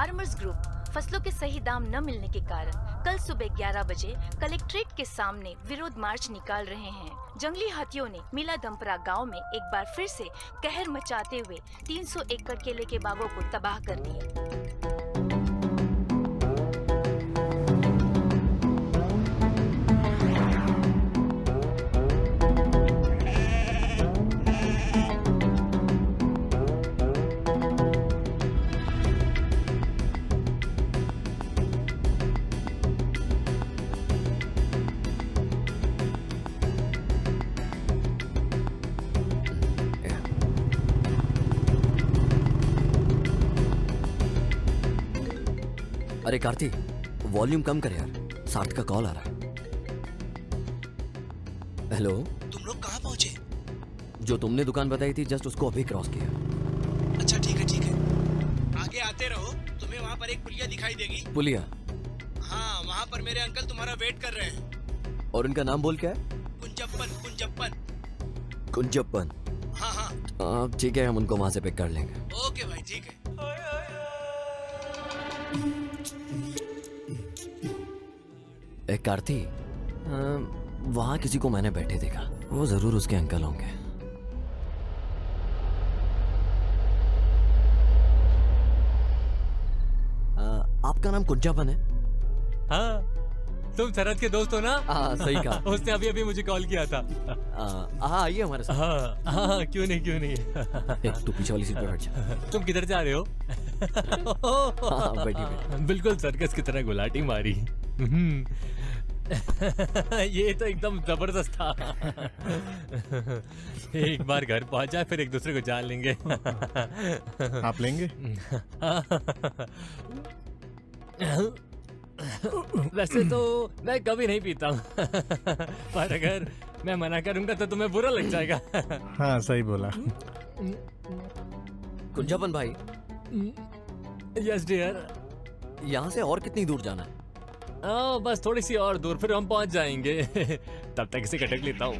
Farmers group फसलों के सही दाम न मिलने के कारण कल सुबह 11 बजे कलेक्ट्रेट के सामने विरोध मार्च निकाल रहे हैं। जंगली हाथियों ने मीलादमपरा गांव में एक बार फिर से कहर मचाते हुए 300 एकड़ केले के बागों को तबाह कर दिया। अरे कार्ती, वॉल्यूम कम कर यार, साठ का कॉल आ रहा है। हेलो, तुम लोग कहाँ पहुँचे? जो तुमने दुकान बताई थी जस्ट उसको अभी क्रॉस किया। अच्छा ठीक है ठीक है, आगे आते रहो, तुम्हें वहाँ पर एक पुलिया दिखाई देगी। पुलिया? हाँ, वहाँ पर मेरे अंकल तुम्हारा वेट कर रहे हैं। और उनका नाम बोल क्या है? कुंजप्पन। कुंजप्पन। कुंजप्पन? हाँ हाँ ठीक है, हम उनको वहाँ से पिक कर लेंगे। ओके भाई, ठीक है। एक कार्ती, वहाँ किसी को मैंने बैठे देखा, वो जरूर उसके अंकल होंगे। आपका नाम कुंजापन है? हाँ, तुम शरद के दोस्त हो ना? हाँ, सही कहा। उसने अभी अभी मुझे कॉल किया था। हाँ, आइए हमारे साथ। हाँ हाँ, क्यों नहीं क्यों नहीं। तू पीछे वाली सीट पर बैठ जा। तुम किधर जा रहे हो? हाँ, बैठी। बिल्कुल सर्कस की तरह गुलाटी मारी। ये तो एकदम जबरदस्त था। एक बार घर पहुंचा फिर एक दूसरे को जान लेंगे। आप लेंगे? वैसे तो मैं कभी नहीं पीता हूँ, पर अगर मैं मना करूंगा तो तुम्हें बुरा लग जाएगा। हाँ, सही बोला। कुंजापन भाई। Yes dear. यहाँ से और कितनी दूर जाना है? बस थोड़ी सी और दूर, फिर हम पहुंच जाएंगे। तब तक इसे कटक लेता हूँ।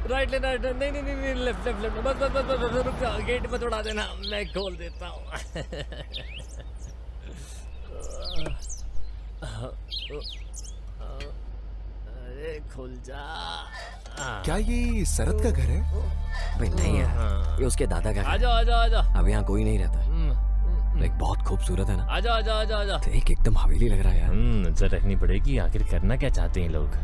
राइट लेना, नहीं नहीं नहीं, लेफ्ट लेफ्ट लेफ्ट, बस बस बस बस, रुक जाओ, गेट पे थोड़ा देना, मैं खोल देता हूँ। अरे खुल जा। क्या ये शरद का घर है? भाई नहीं यार, ये उसके दादा का घर है। आजा आजा आजा। अब यहाँ कोई नहीं रहता। लाइक बहुत खूबसूरत है ना? आजा आजा आजा आजा। देख एकदम हवेली लग रहा है यार। नजर रखनी पड़ेगी, आखिर करना क्या चाहते हैं लोग।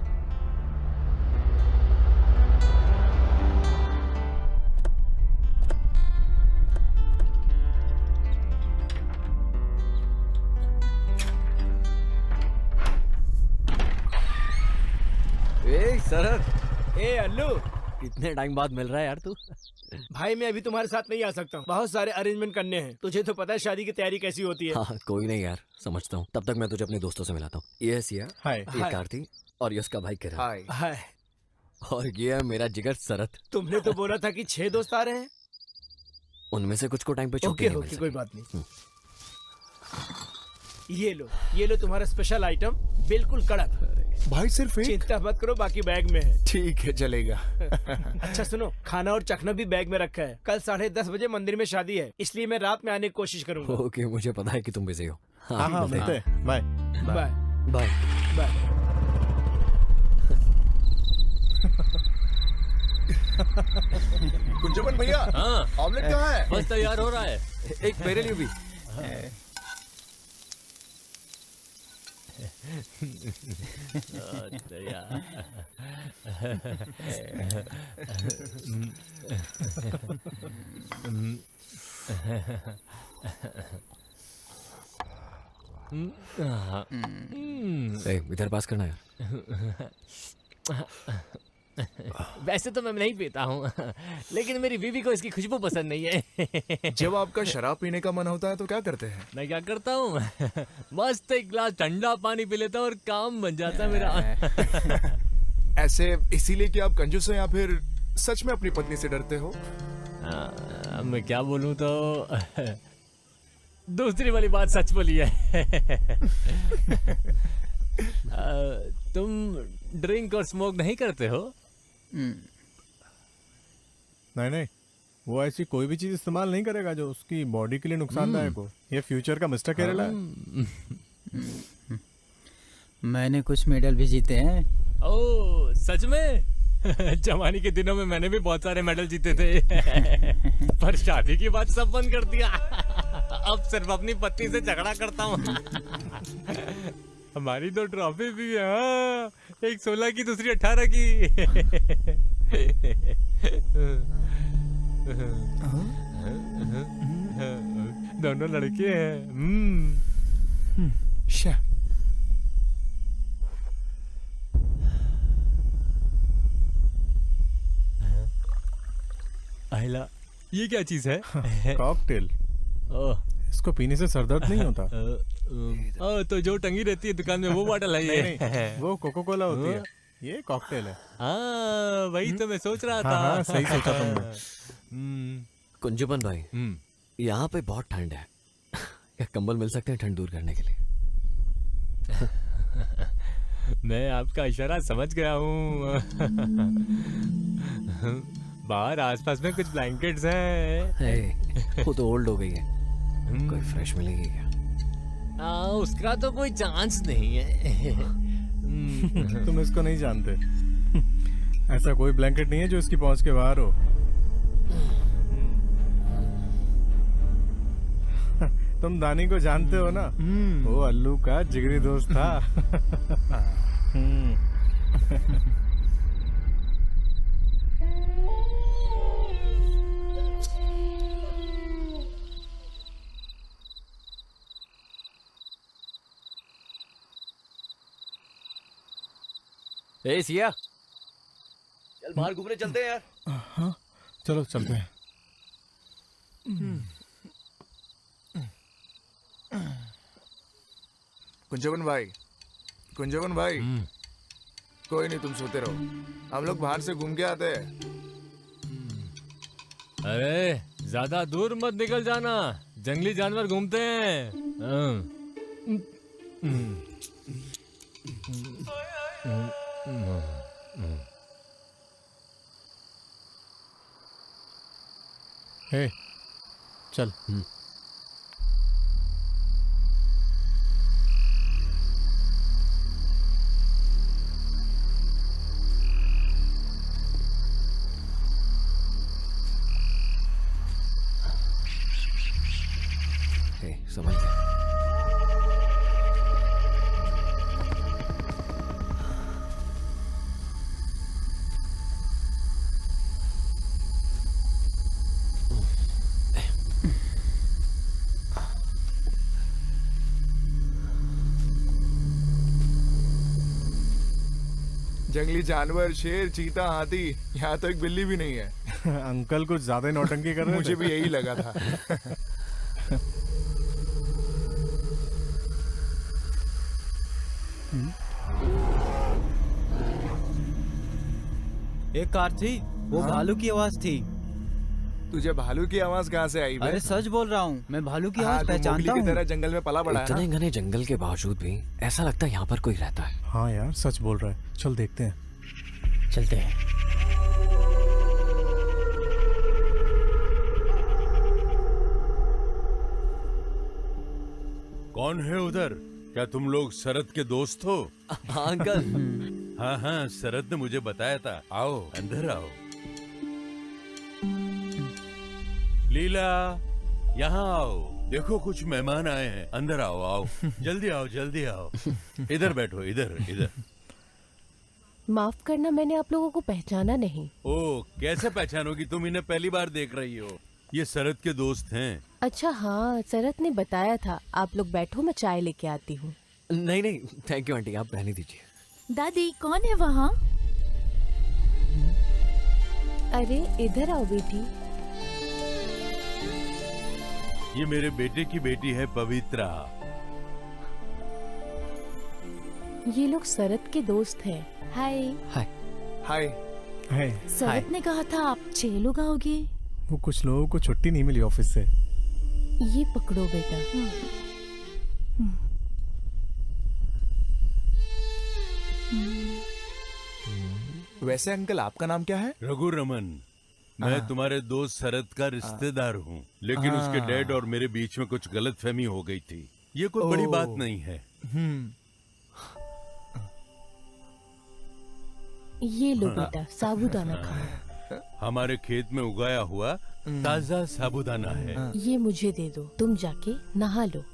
शरद। अल्लू, कितने टाइम बाद मिल रहा है यार तू? भाई मैं अभी तुम्हारे साथ नहीं आ सकता हूँ, बहुत सारे अरेंजमेंट करने हैं। तुझे तो पता है शादी की तैयारी कैसी होती है। हाँ, कोई नहीं यार, समझता हूँ। तब तक मैं तुझे अपने दोस्तों से मिलाता हूँ। ये सिया, ये कार्ती और ये उसका भाई किरण। हाय। और ये है मेरा जिगर शरद। तुमने तो बोला था कि 6 दोस्त आ रहे हैं। उनमें से कुछ को टाइम पे छुट्टी नहीं मिल सकती। कोई बात नहीं। ये लो तुम्हारा स्पेशल आइटम, बिल्कुल कड़क। भाई सिर्फ एक? चिंता मत करो, बाकी बैग में है। ठीक है, चलेगा। अच्छा सुनो, खाना और चखना भी बैग में रखा है। कल 10:30 बजे मंदिर में शादी है, इसलिए मैं रात में आने की कोशिश करूंगा। ओके, मुझे पता है कि तुम बिजी हो। हाँ, मिलते हैं। Bye bye bye bye. Kunjappan भैया, ऑमलेट कहाँ है? बस तैयार हो रहा है। एक मेरे लिए भी। इधर पास करना यार। वैसे तो मैं नहीं पीता हूँ, लेकिन मेरी बीवी को इसकी खुशबू पसंद नहीं है। जब आपका शराब पीने का मन होता है तो क्या करते हैं? मैं क्या करता हूँ, मस्त एक गिलास ठंडा पानी पी लेता हूँ और काम बन जाता है मेरा। ऐसे इसीलिए कि आप कंजूस हो या फिर सच में अपनी पत्नी से डरते हो? मैं क्या बोलूँ तो दूसरी वाली बात सच बोली है। तुम ड्रिंक और स्मोक नहीं करते हो? नहीं नहीं, वो ऐसी कोई भी चीज इस्तेमाल नहीं करेगा जो उसकी बॉडी के लिए नुकसानदायक हो। ये फ्यूचर का मिस्टर केरला है। मैंने कुछ मेडल भी जीते हैं। ओह सच में? जवानी के दिनों में मैंने भी बहुत सारे मेडल जीते थे। पर शादी की बात सब बंद कर दिया। अब सिर्फ अपनी पत्नी से झगड़ा करता हूँ। हमारी 2 ट्रॉफी भी है। हाँ, एक 16 की, दूसरी 18 की। दोनों लड़के हैं। आइला, ये क्या चीज है? कॉकटेल। ओह, इसको पीने से सर दर्द नहीं होता। तो जो टंगी रहती है दुकान में वो बॉटल है ये? नहीं, वो कोको कोला होती है, ये कॉकटेल है। हाँ, वही तो मैं सोच रहा था। हाँ, सही सोचा तुमने। कुंजबन भाई, यहाँ पे बहुत ठंड है। क्या कंबल मिल सकते हैं ठंड दूर करने के लिए? मैं आपका इशारा समझ गया हूँ। बाहर आसपास में कुछ ब्लैंकेट्स हैं। वो तो ओल्ड हो गई है, कोई फ्रेश मिलेगी क्या? उसका तो कोई चांस नहीं है। तुम इसको नहीं जानते। ऐसा कोई ब्लैंकेट नहीं है जो इसकी पहुंच के बाहर हो। तुम दानी को जानते हो ना? वो अल्लू का जिगरी दोस्त था। ए सिया, चल बाहर घूमने चलते हैं यार। हाँ, चलो चलते हैं। कुंजवन भाई, कुंजवन भाई, कोई नहीं, तुम सोते रहो, हम लोग बाहर से घूम के आते हैं। अरे ज्यादा दूर मत निकल जाना, जंगली जानवर घूमते हैं। हे, चल। समझ गया। जंगली जानवर, शेर, चीता, हाथी, यहाँ तो एक बिल्ली भी नहीं है। अंकल कुछ ज्यादा ही नौटंकी कर रहे थे। मुझे भी यही लगा था। एक कार थी, वो भालू की आवाज थी। तुझे भालू की आवाज कहाँ से आई? अरे सच बोल रहा हूँ, मैं भालू की आवाज तू पहचानता मोगली की हूँ। तरह जंगल में पला बड़ा है इतने ना? घने जंगल के बावजूद भी ऐसा लगता है यहाँ पर कोई रहता है। हाँ यार, सच बोल रहा है। चल देखते हैं। चलते हैं। कौन है उधर? क्या तुम लोग शरद के दोस्त हो? हाँ अंकल। हाँ हाँ, शरद ने मुझे बताया था। आओ अंदर आओ। लीला, यहाँ आओ। देखो कुछ मेहमान आए हैं। अंदर आओ, आओ जल्दी आओ, जल्दी आओ। इधर बैठो, इधर इधर। माफ करना, मैंने आप लोगों को पहचाना नहीं। ओ, कैसे पहचानोगी? तुम इन्हें पहली बार देख रही हो। ये शरद के दोस्त हैं। अच्छा हाँ, शरद ने बताया था। आप लोग बैठो, मैं चाय लेके आती हूँ। नहीं नहीं, थैंक यू आंटी, आप रहने दीजिए। दादी कौन है वहाँ? अरे इधर आओ बेटी। ये मेरे बेटे की बेटी है पवित्रा। ये लोग शरद के दोस्त हैं। हाय। हाय। हाय। हाय। शरद ने कहा था आप 6 लोग आओगे। वो कुछ लोगों को छुट्टी नहीं मिली ऑफिस से। ये पकड़ो बेटा। वैसे अंकल आपका नाम क्या है? रघुरमन। मैं तुम्हारे दोस्त शरद का रिश्तेदार हूँ, लेकिन उसके डैड और मेरे बीच में कुछ गलतफहमी हो गई थी। ये कोई बड़ी बात नहीं है। ये लो बेटा, साबूदाना खाओ। हमारे खेत में उगाया हुआ ताजा साबूदाना है। ये मुझे दे दो, तुम जाके नहा लो।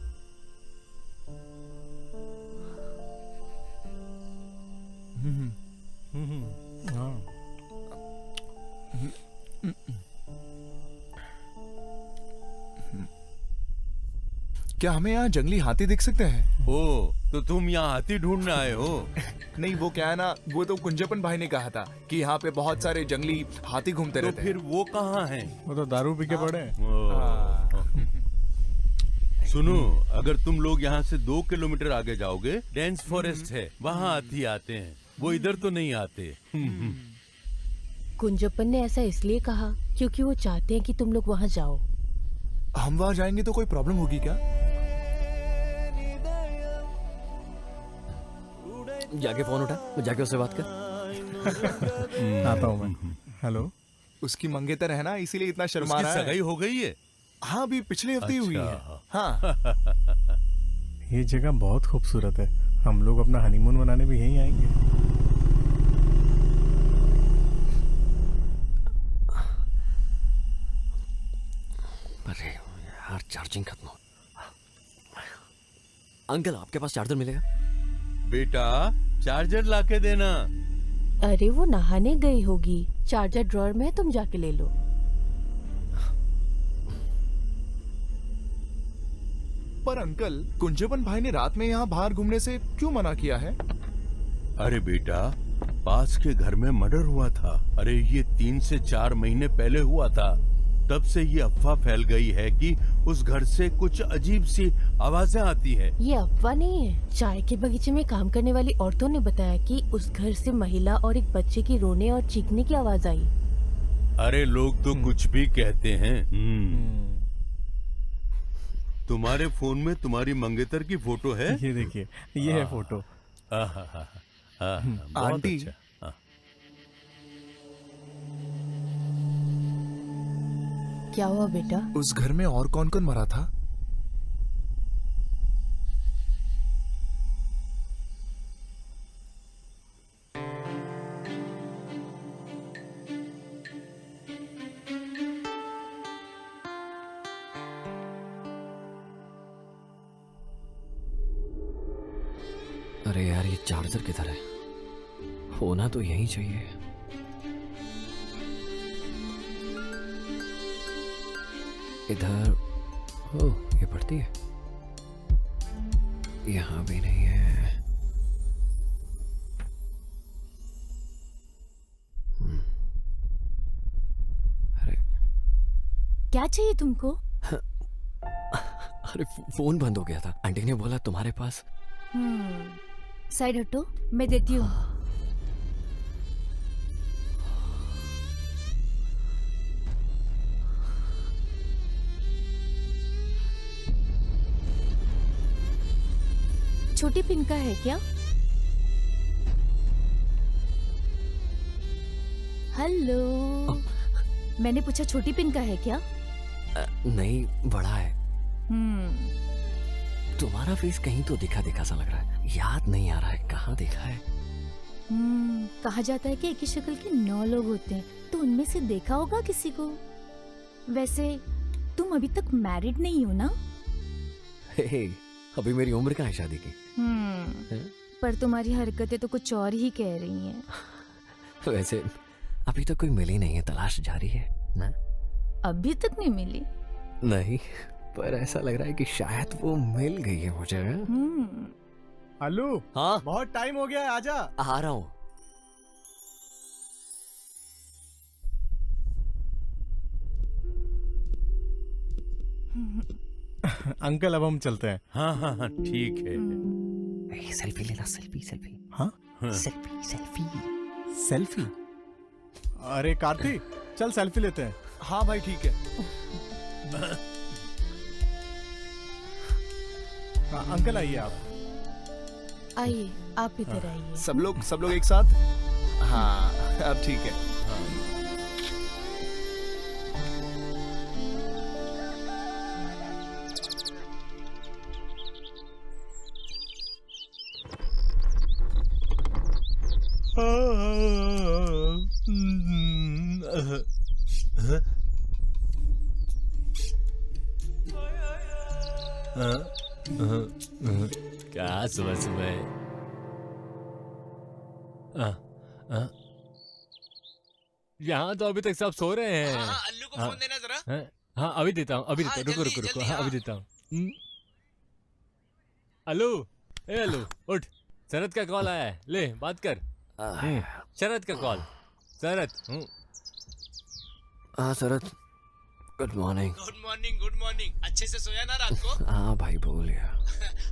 क्या हमें यहाँ जंगली हाथी दिख सकते हैं? ओ, तो तुम यहाँ हाथी ढूंढने आए हो? नहीं, वो क्या है ना, वो तो कुंजपन भाई ने कहा था कि यहाँ पे बहुत सारे जंगली हाथी घूमते तो रहते हैं। फिर वो कहाँ हैं? वो तो दारू पी के पड़े हैं। सुनो, अगर तुम लोग यहाँ से 2 किलोमीटर आगे जाओगे, डेंस फॉरेस्ट है, वहाँ हाथी आते हैं। वो इधर तो नहीं आते। कुंजपन ने ऐसा इसलिए कहा क्योंकि वो चाहते हैं कि तुम लोग वहाँ जाओ। हम वहाँ जाएंगे तो कोई प्रॉब्लम होगी क्या? जाके फोन उठा, जाके उससे बात कर। आता हूँ मैं। हेलो। उसकी मंगेतर है ना, इसीलिए इतना शर्मा रहा है। सगाई हो गई है? हाँ, अभी पिछले हफ्ते ही हुई है। हाँ। ये जगह बहुत खूबसूरत है, हम लोग अपना हनीमून मनाने भी यहीं आएंगे। अरे यार, चार्जिंग खत्म हो। अंकल, आपके पास चार्जर मिलेगा? बेटा, चार्जर लाके देना। अरे वो नहाने गई होगी, चार्जर ड्रॉअर में है, तुम जाके ले लो। पर अंकल, कुंजपन भाई ने रात में यहाँ बाहर घूमने से क्यों मना किया है? अरे बेटा, पास के घर में मर्डर हुआ था। अरे ये 3 से 4 महीने पहले हुआ था। तब से ये अफवाह फैल गई है कि उस घर से कुछ अजीब सी आवाजें आती है। ये अफवाह नहीं है, चाय के बगीचे में काम करने वाली औरतों ने बताया कि उस घर से महिला और एक बच्चे की रोने और चीखने की आवाज आई। अरे लोग तो कुछ भी कहते हैं। तुम्हारे फोन में तुम्हारी मंगेतर की फोटो है? ये देखिए, ये है फोटो। आंटी, क्या हुआ बेटा? उस घर में और कौन कौन मरा था? अरे यार, ये चार्जर किधर है? होना तो यहीं चाहिए। इधर। ओह, ये पड़ती है। यहाँ भी नहीं है। अरे क्या चाहिए तुमको? अरे फोन बंद हो गया था। आंटी ने बोला तुम्हारे पास। साइड हटो, मैं देती हूँ। छोटी पिन का है क्या? हेलो, मैंने पूछा छोटी पिन का है क्या? नहीं, बड़ा है। तुम्हारा फेस कहीं तो दिखा दिखा सा लग रहा है। याद नहीं आ रहा है, कहाँ देखा है? कहा जाता है कि एक ही शक्ल के 9 लोग होते हैं, तो उनमें से देखा होगा किसी को। वैसे तुम अभी तक मैरिड नहीं हो ना? हे, अभी मेरी उम्र कहाँ है शादी की? पर तुम्हारी हरकतें तो कुछ और ही कह रही हैं। वैसे अभी तक कोई मिली नहीं है, तलाश जारी है ना? अभी तक नहीं मिली? नहीं, पर ऐसा लग रहा है कि शायद वो मिल गई है मुझे। अल्लू, हाँ, बहुत टाइम हो गया है, आजा। आ रहा हूँ। अंकल, अब हम चलते हैं। हाँ, ठीक है। सेल्फी लेना, सेल्फी। हाँ, सेल्फी। अरे कार्ति, चल सेल्फी लेते हैं। हाँ भाई, ठीक है। अंकल आइए आप। आइए, आप इधर आइए। सब लोग एक साथ। हाँ अब ठीक है। क्या सुबह सुबह। यहाँ तो अभी तक सब सो रहे हैं। अल्लू को फोन देना जरा। हाँ अभी देता हूँ, अभी देता हूँ, रुको। हाँ अभी देता हूँ। अल्लू, ए अल्लू उठ, शरद का कॉल आया है, ले बात कर। शरद का कॉल। शरद। हाँ शरद, गुड मॉर्निंग। Good morning. अच्छे से सोया ना रात को? हाँ भाई भूल गया।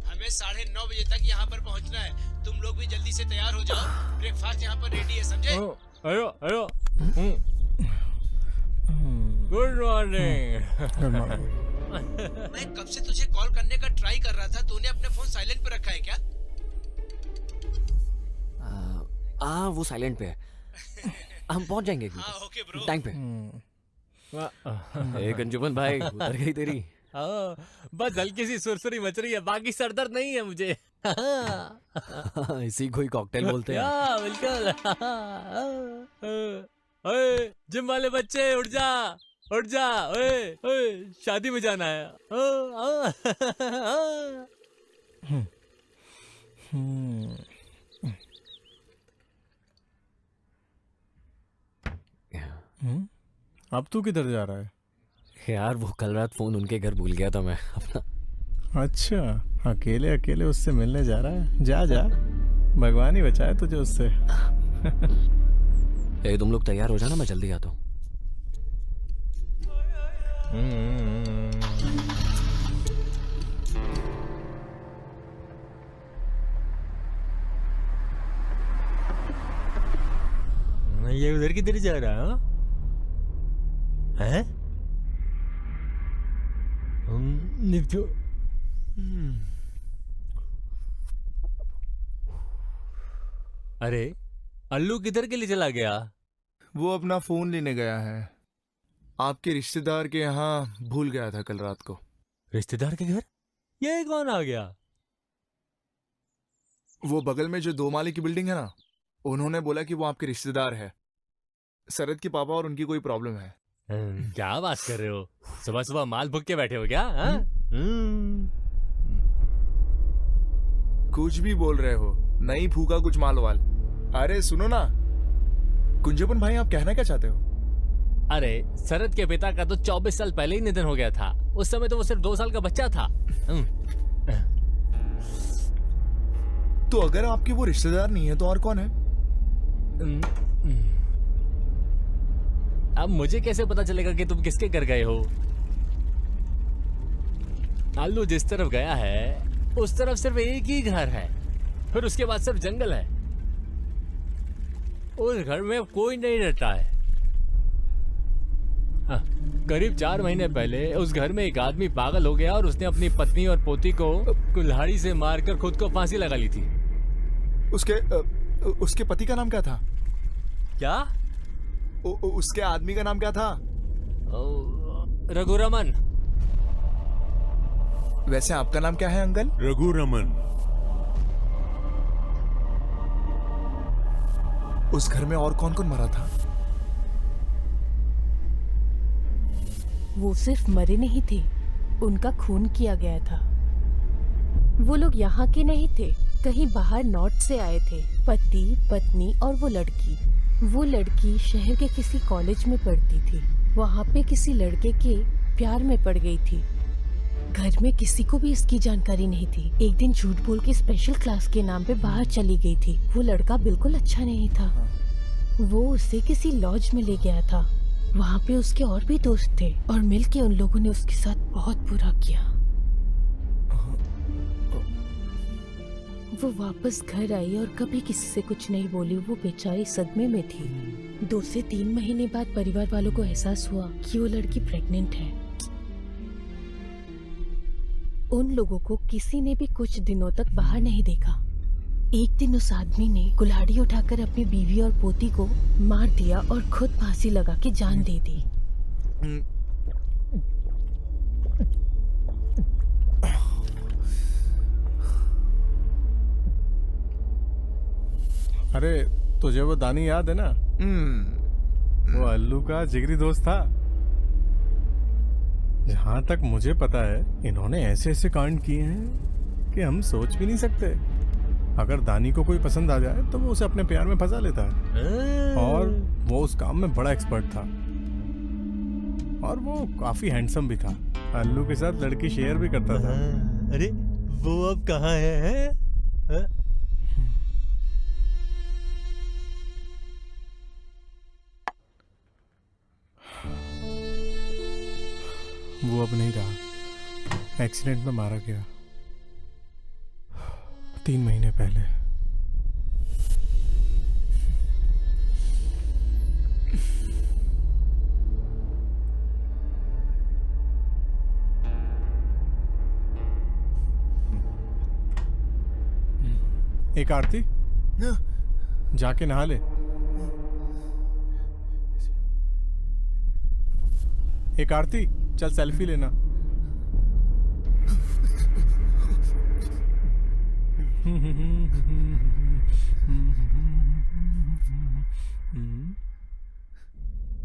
हमें 9:30 बजे तक यहाँ पर पहुँचना है। तुम लोग भी जल्दी से तैयार हो जाओ, ब्रेकफास्ट यहाँ पर रेडी है, समझे? अयो। Good morning. मैं कब से तुझे कॉल करने का ट्राई कर रहा था, तूने अपने फोन साइलेंट पे रखा है क्या? वो साइलेंट पे है। हम पहुंच जाएंगे ओके ब्रो। टाइम पे। गंजूमन भाई, उतर गई तेरी। बस हल्की सी सुरसुरी मच रही है, बाकी सरदर्द नहीं है मुझे। इसी को ही कॉकटेल बोलते हैं। बिल्कुल। ओए जिम वाले बच्चे उठ जा। ओए शादी में जाना है। अब तू किधर जा रहा है? यार वो कल रात फोन उनके घर भूल गया था मैं अपना। अच्छा, अकेले उससे मिलने जा रहा है? जा, भगवान ही बचाए तुझे उससे। तुम लोग तैयार हो जाना, मैं जल्दी आता हूँ। ये उधर किधर जा रहा है? निपटो। अरे अल्लू किधर के लिए चला गया? वो अपना फोन लेने गया है। आपके रिश्तेदार के यहाँ भूल गया था कल रात को। रिश्तेदार के घर? ये कौन आ गया? वो बगल में जो 2 माले की बिल्डिंग है ना, उन्होंने बोला कि वो आपके रिश्तेदार है। शरद के पापा और उनकी कोई प्रॉब्लम है। क्या बात कर रहे हो? सुबह सुबह माल भुग के बैठे हो क्या? कुछ भी बोल रहे हो, नहीं फूका कुछ माल वाल। अरे सुनो ना कुंजपन भाई, आप कहना क्या चाहते हो? अरे शरद के पिता का तो 24 साल पहले ही निधन हो गया था। उस समय तो वो सिर्फ 2 साल का बच्चा था। तो अगर आपके वो रिश्तेदार नहीं है तो और कौन है? अब मुझे कैसे पता चलेगा कि तुम किसके घर गए हो? आलू जिस तरफ गया है उस तरफ सिर्फ एक ही घर है, फिर उसके बाद सिर्फ जंगल है। उस घर में कोई नहीं रहता है। करीब 4 महीने पहले उस घर में एक आदमी पागल हो गया और उसने अपनी पत्नी और पोती को कुल्हाड़ी से मारकर खुद को फांसी लगा ली थी। उसके पति का नाम क्या था? क्या? उसके आदमी का नाम क्या था? रघुरमन। वैसे आपका नाम क्या है अंकल? रघुरमन। उस घर में और कौन कौन मरा था? वो सिर्फ मरे नहीं थे, उनका खून किया गया था। वो लोग यहाँ के नहीं थे, कहीं बाहर नॉर्थ से आए थे। पति, पत्नी और वो लड़की शहर के किसी कॉलेज में पढ़ती थी। वहाँ पे किसी लड़के के प्यार में पड़ गई थी। घर में किसी को भी इसकी जानकारी नहीं थी। एक दिन झूठ बोल के स्पेशल क्लास के नाम पे बाहर चली गई थी। वो लड़का बिल्कुल अच्छा नहीं था। वो उसे किसी लॉज में ले गया था। वहाँ पे उसके और भी दोस्त थे और मिलके उन लोगों ने उसके साथ बहुत बुरा किया। वो वापस घर आई और कभी किसी से कुछ नहीं बोली। वो बेचारी सदमे में थी। 2 से 3 महीने बाद परिवार वालों को एहसास हुआ कि वो लड़की प्रेग्नेंट है। उन लोगों को किसी ने भी कुछ दिनों तक बाहर नहीं देखा। एक दिन उस आदमी ने कुल्हाड़ी उठाकर अपनी बीवी और पोती को मार दिया और खुद फांसी लगा के जान दे दी। अरे तुझे वो दानी याद है ना? वो अल्लू का जिगरी दोस्त था। जहां तक मुझे पता है इन्होंने ऐसे ऐसे कांड किए हैं कि हम सोच भी नहीं सकते। अगर दानी को कोई पसंद आ जाए तो वो उसे अपने प्यार में फंसा लेता है। और वो उस काम में बड़ा एक्सपर्ट था और वो काफी हैंडसम भी था। अल्लू के साथ लड़की शेयर भी करता था। अरे वो अब कहाँ है? वो अब नहीं रहा, एक्सीडेंट में मारा गया 3 महीने पहले। एक आरती, जाके नहा ले। एक आरती, चल सेल्फी लेना।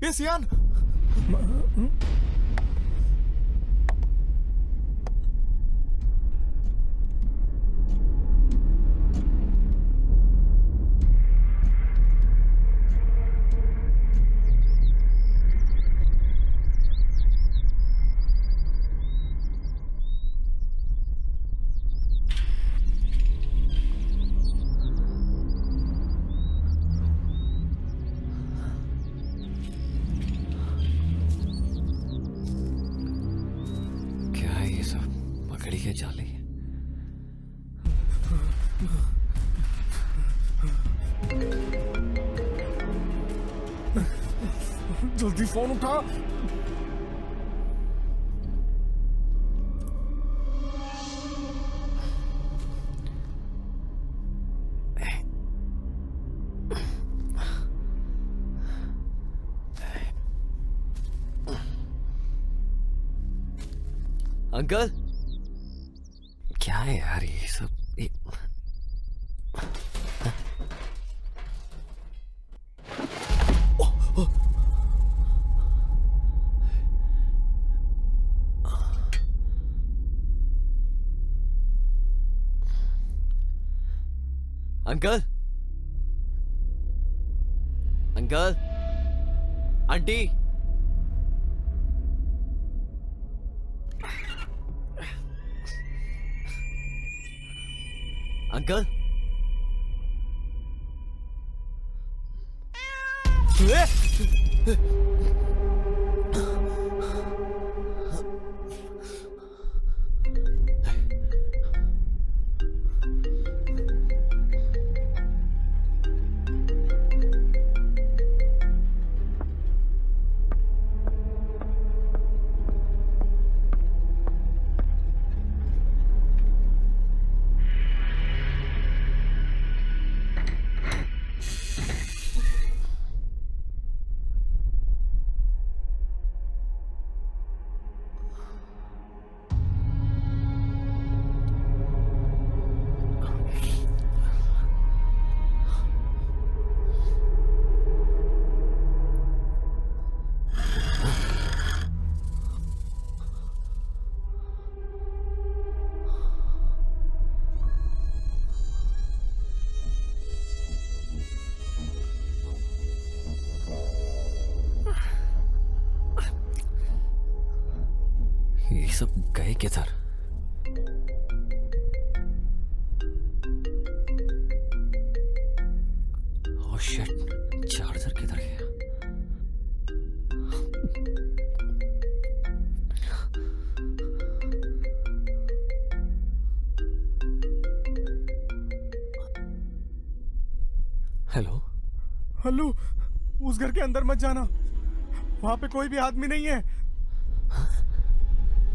ये सियान, जल्दी फोन उठा। अंकल, क्या है यार ये सब? अंकल, अंकल, आंटी, अंकल, ये सब गए किधर? ओह शिट, चार्जर किधर गया? हेलो हल्लू, उस घर के अंदर मत जाना, वहां पे कोई भी आदमी नहीं है।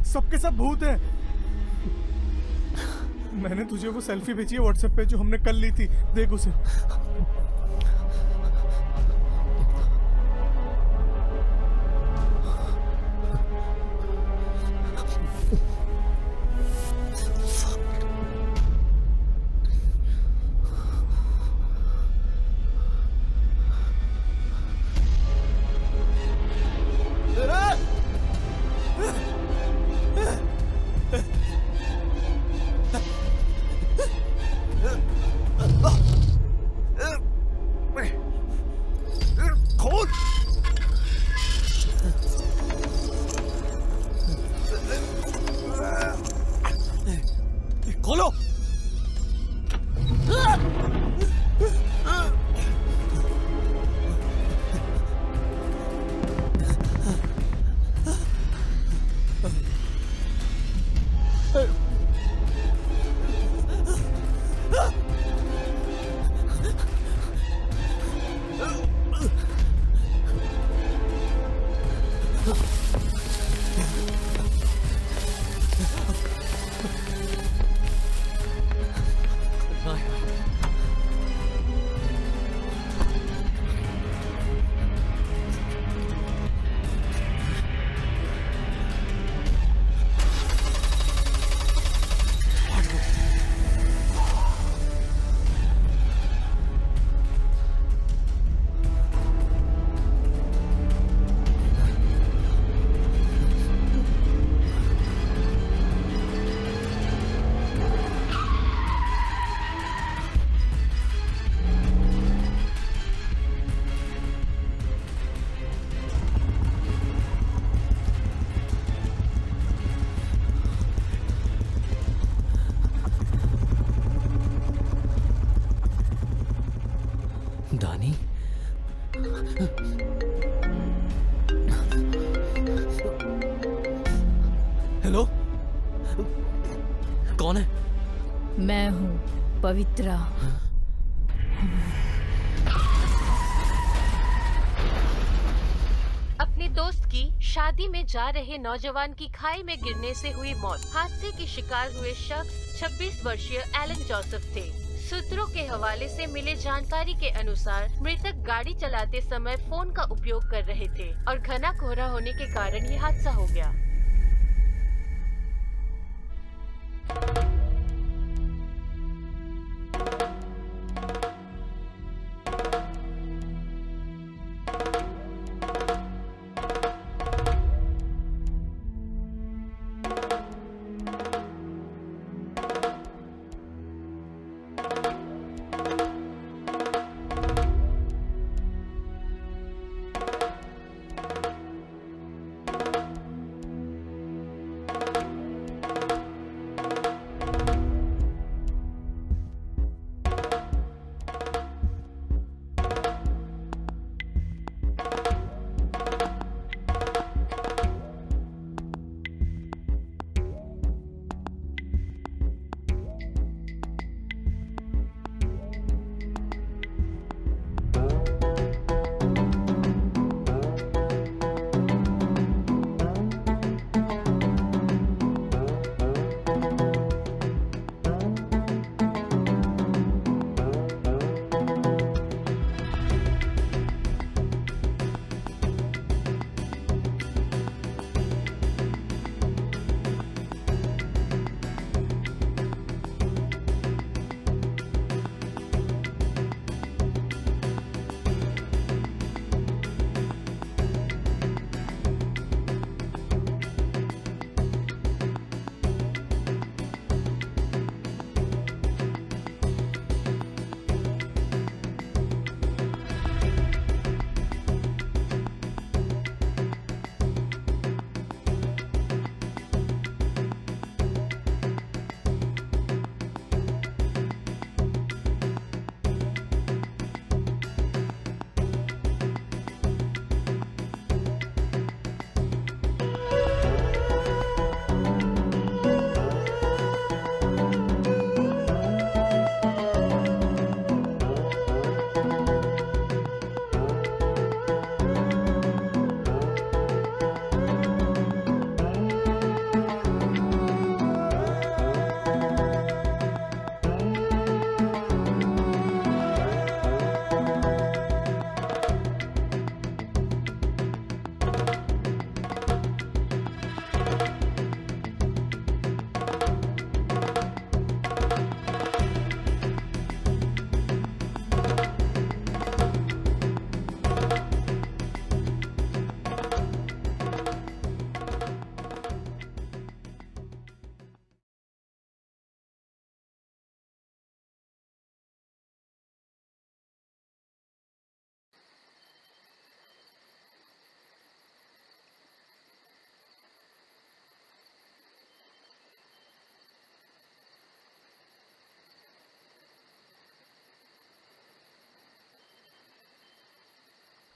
सबके सब भूत हैं। मैंने तुझे वो सेल्फी भेजी है व्हाट्सएप पे जो हमने कल ली थी, देख उसे। खोलो। दानी, हेलो, कौन है? मैं हूँ पवित्रा। अपने दोस्त की शादी में जा रहे नौजवान की खाई में गिरने से हुई मौत। हादसे की शिकार हुए शख्स 26 वर्षीय एलन जोसेफ थे। सूत्रों के हवाले से मिले जानकारी के अनुसार मृतक गाड़ी चलाते समय फोन का उपयोग कर रहे थे और घना कोहरा होने के कारण ये हादसा हो गया।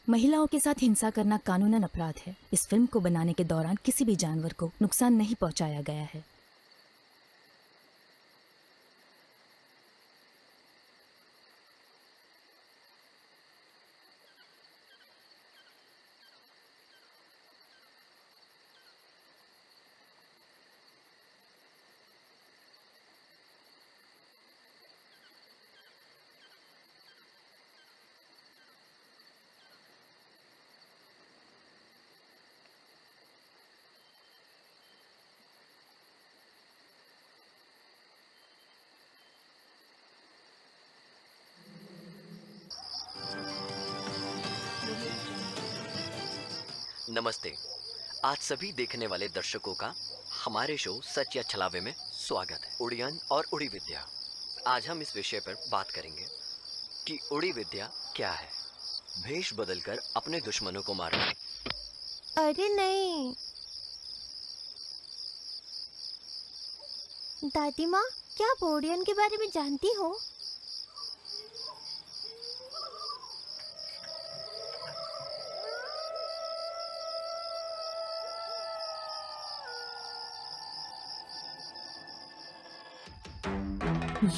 महिलाओं के साथ हिंसा करना कानूनन अपराध है। इस फिल्म को बनाने के दौरान किसी भी जानवर को नुकसान नहीं पहुंचाया गया है। नमस्ते। आज सभी देखने वाले दर्शकों का हमारे शो सच या छलावे में स्वागत है। उड़ियन और उड़ी विद्या। आज हम इस विषय पर बात करेंगे कि उड़ी विद्या क्या है। भेष बदलकर अपने दुश्मनों को मारना। अरे नहीं दादी माँ, क्या आप ओडियन के बारे में जानती हो?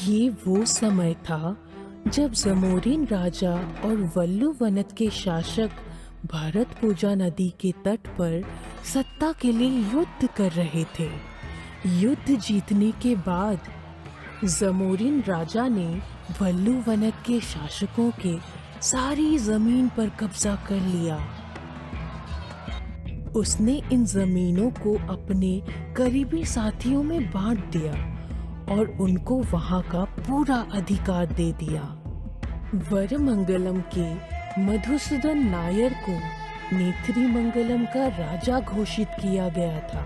ये वो समय था जब जमोरिन राजा और वल्लु वनत के शासक भारत पूजा नदी के तट पर सत्ता के लिए युद्ध कर रहे थे। युद्ध जीतने के बाद जमोरिन राजा ने वल्लु वनत के शासकों के सारी जमीन पर कब्जा कर लिया। उसने इन जमीनों को अपने करीबी साथियों में बांट दिया और उनको वहां का पूरा अधिकार दे दिया। वरमंगलम के मधुसूदन नायर को नेत्रीमंगलम का राजा घोषित किया गया था।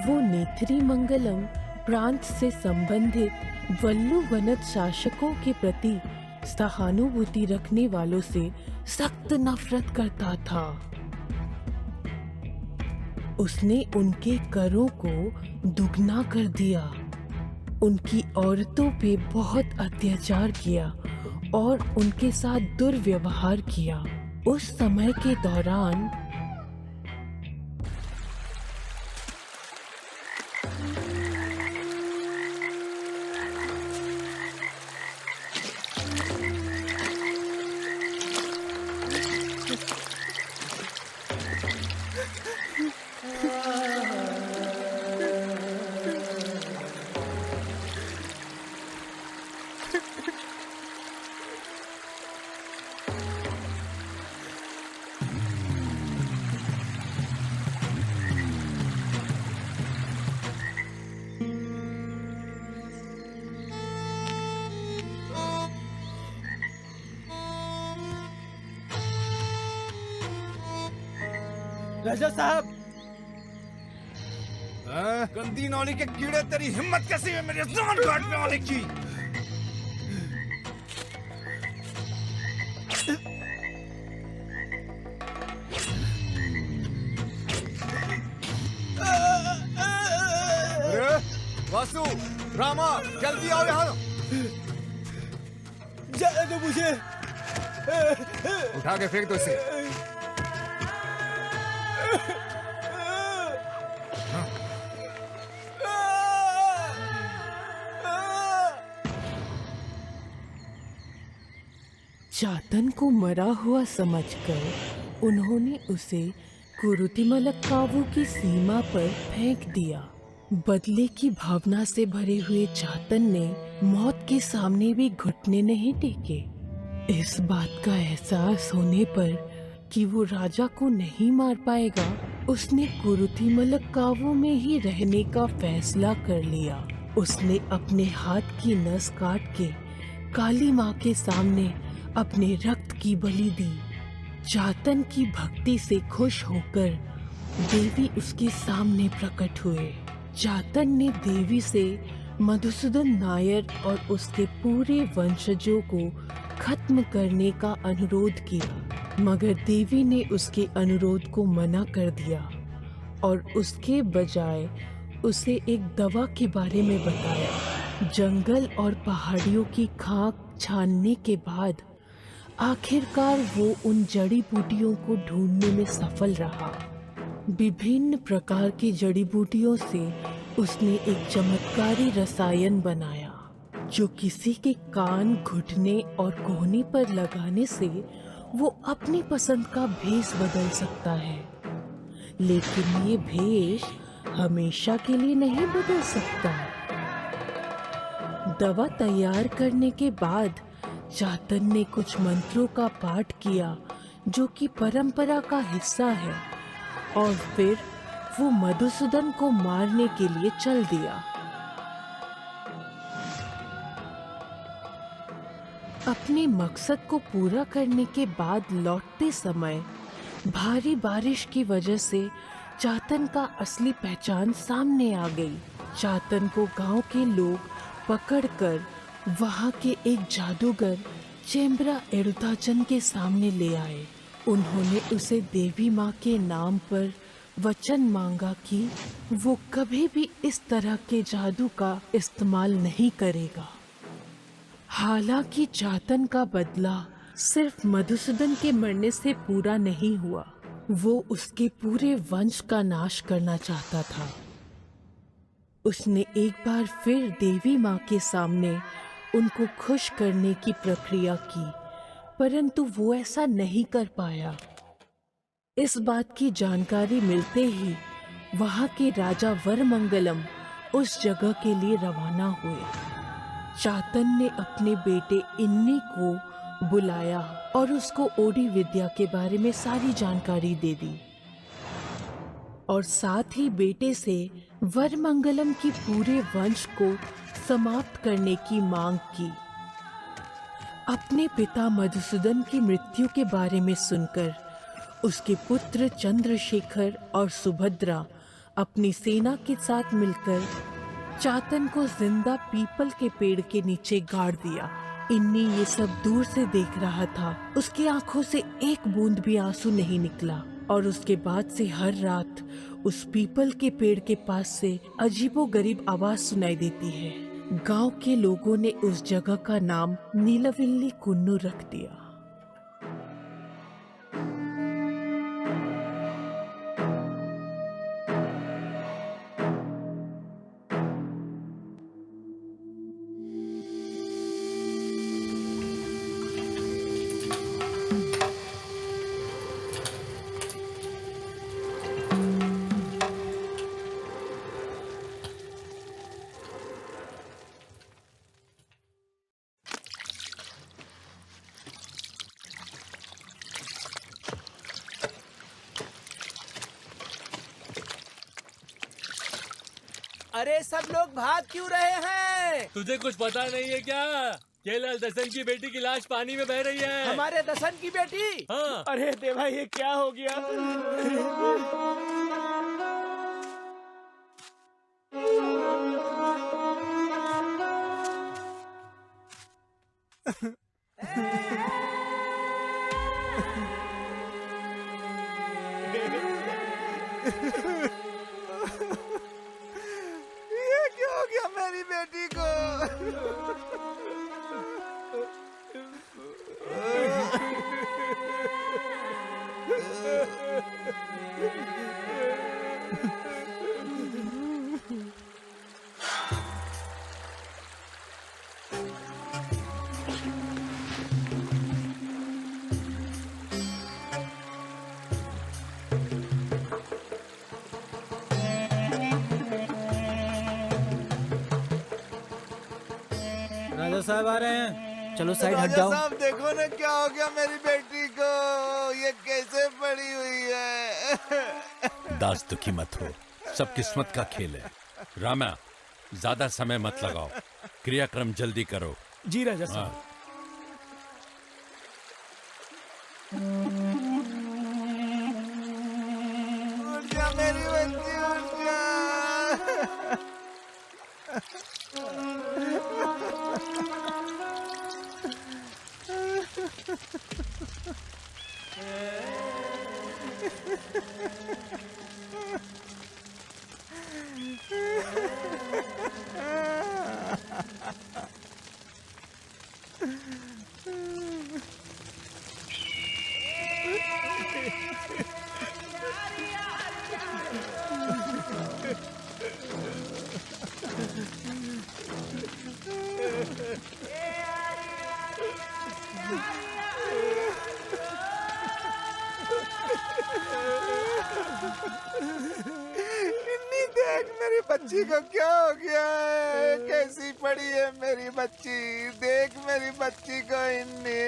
वो नेत्रीमंगलम प्रांत से संबंधित वल्लु वनत शासकों के प्रति सहानुभूति रखने वालों से सख्त नफरत करता था। उसने उनके करों को दुगना कर दिया, उनकी औरतों पे बहुत अत्याचार किया और उनके साथ दुर्व्यवहार किया। उस समय के दौरान राजा साहब, गंदी नौली के कीड़े, तेरी हिम्मत कैसी है मेरी जान काटने वाले की? वासु, रामा, जल्दी आओ यहाँ। जाने दो मुझे। उठा के फेंक दो इसे। चातन को मरा हुआ समझकर उन्होंने उसे कुरुतिमलक्कावु की सीमा पर फेंक दिया। बदले की भावना से भरे हुए चातन ने मौत के सामने भी घुटने नहीं टेके। इस बात का एहसास होने पर कि वो राजा को नहीं मार पाएगा, उसने कुरुतिमलक्कावु में ही रहने का फैसला कर लिया। उसने अपने हाथ की नस काट के काली माँ के सामने अपने रक्त की बलि दी। चातन की भक्ति से खुश होकर देवी उसके सामने प्रकट हुए। चातन ने देवी से मधुसूदन नायर और उसके पूरे वंशजों को खत्म करने का अनुरोध किया, मगर देवी ने उसके अनुरोध को मना कर दिया और उसके बजाय उसे एक दवा के बारे में बताया। जंगल और पहाड़ियों की खाक छानने के बाद आखिरकार वो उन जड़ी बूटियों को ढूंढने में सफल रहा। विभिन्न प्रकार की जड़ी बूटियों से उसने एक चमत्कारी रसायन बनाया जो किसी के कान, घुटने और कोहनी पर लगाने से वो अपनी पसंद का भेष बदल सकता है, लेकिन ये भेष हमेशा के लिए नहीं बदल सकता। दवा तैयार करने के बाद चातन ने कुछ मंत्रों का पाठ किया जो कि परंपरा का हिस्सा है, और फिर वो मधुसूदन को मारने के लिए चल दिया। अपने मकसद को पूरा करने के बाद लौटते समय भारी बारिश की वजह से चातन का असली पहचान सामने आ गई। चातन को गांव के लोग पकड़कर वहां के एक जादूगर चेम्बरा एडुताचन के सामने ले आए। उन्होंने उसे देवी माँ के नाम पर वचन मांगा कि वो कभी भी इस तरह के जादू का इस्तेमाल नहीं करेगा। हालांकि चातन का बदला सिर्फ मधुसूदन के मरने से पूरा नहीं हुआ, वो उसके पूरे वंश का नाश करना चाहता था। उसने एक बार फिर देवी माँ के सामने उनको खुश करने की प्रक्रिया की, परंतु वो ऐसा नहीं कर पाया। इस बात की जानकारी मिलते ही वहाँ के राजा वरमंगलम उस जगह के लिए रवाना हुए। चातन ने अपने बेटे इन्नी को बुलाया और उसको ओडी विद्या के बारे में सारी जानकारी दे दी, और साथ ही बेटे से वरमंगलम की पूरे वंश को समाप्त करने की मांग की। अपने पिता मधुसूदन की मृत्यु के बारे में सुनकर उसके पुत्र चंद्रशेखर और सुभद्रा अपनी सेना के साथ मिलकर चातन को जिंदा पीपल के पेड़ के नीचे गाड़ दिया। इन्नी ये सब दूर से देख रहा था। उसकी आंखों से एक बूंद भी आंसू नहीं निकला, और उसके बाद से हर रात उस पीपल के पेड़ के पास से अजीबोगरीब आवाज सुनाई देती है। गांव के लोगों ने उस जगह का नाम नीलविल्ली कुन्नू रख दिया। अरे सब लोग भाग क्यों रहे हैं? तुझे कुछ पता नहीं है क्या? केलाल दसन की बेटी की लाश पानी में बह रही है। हमारे दसन की बेटी? हाँ। अरे देवा, ये क्या हो गया? ये क्या हो गया मेरी बेटी को? राजा साहब आ रहे हैं, चलो साइड हट जाओ। राजा साहब देखो ना क्या हो गया मेरी बेटी को, ये कैसे पड़ी हुई है। दास दुखी मत हो, सब किस्मत का खेल है। रामा, ज्यादा समय मत लगाओ, क्रियाक्रम जल्दी करो। जी राजा साहब। उठ जा मेरी बच्ची, उठ जा। बच्ची को क्या हो गया है? कैसी पड़ी है मेरी बच्ची? देख मेरी बच्ची को इन्नी।